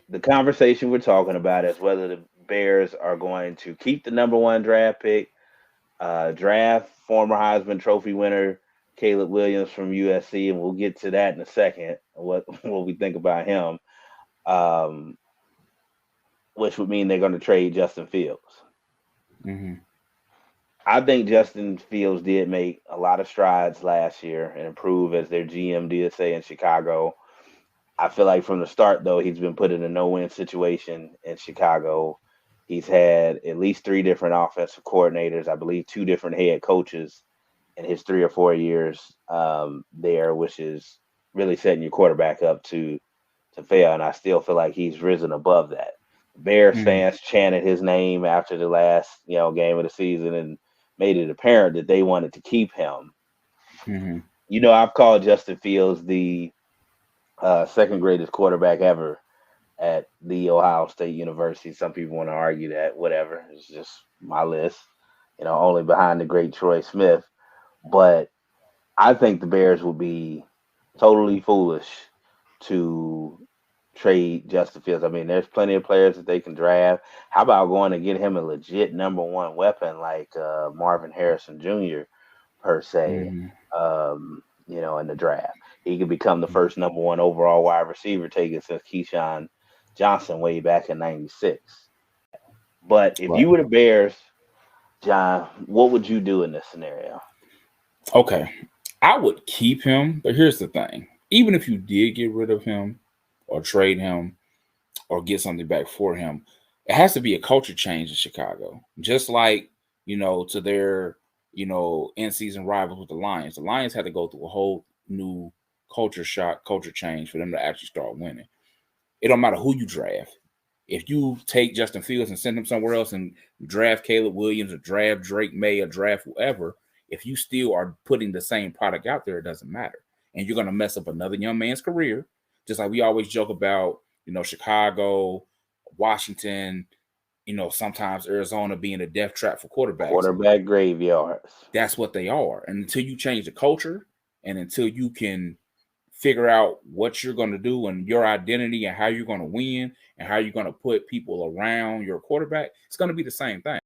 the conversation we're talking about is whether the Bears are going to keep the #1 draft pick, draft former Heisman Trophy winner Caleb Williams from USC, and we'll get to that in a second. What what we think about him, um, which would mean they're going to trade Justin Fields. Hmm. I think Justin Fields did make a lot of strides last year and improve as their GM did say in Chicago. I feel like from the start, though, he's been put in a no-win situation in Chicago. He's had at least three different offensive coordinators, I believe two different head coaches in his 3 or 4 years there, which is really setting your quarterback up to fail. And I still feel like he's risen above that. Bears Hmm. fans chanted his name after the last game of the season and made it apparent that they wanted to keep him. Hmm. I've called Justin Fields the second greatest quarterback ever at the Ohio State University. Some people want to argue that, whatever. It's just my list, only behind the great Troy Smith. But I think the Bears would be totally foolish to trade Justin Fields. I mean, there's plenty of players that they can draft. How about going and get him a legit #1 weapon like Marvin Harrison Jr. per se, Hmm. in the draft? He could become the first #1 overall wide receiver taken since Keyshawn Johnson way back in '96. But if Right. you were the Bears, John, what would you do in this scenario? Okay. I would keep him, but here's the thing. Even if you did get rid of him or trade him or get something back for him, it has to be a culture change in Chicago. Just like, to their, in-season rivals with the Lions. The Lions had to go through a whole new culture shock, culture change for them to actually start winning. It don't matter who you draft. If you take Justin Fields and send him somewhere else and draft Caleb Williams or draft Drake May or draft whoever, if you still are putting the same product out there, it doesn't matter. And you're going to mess up another young man's career. Just like we always joke about, Chicago, Washington, sometimes Arizona being a death trap for quarterbacks. Quarterback graveyards. That's what they are. And until you change the culture and until you can figure out what you're going to do and your identity and how you're going to win and how you're going to put people around your quarterback, it's going to be the same thing.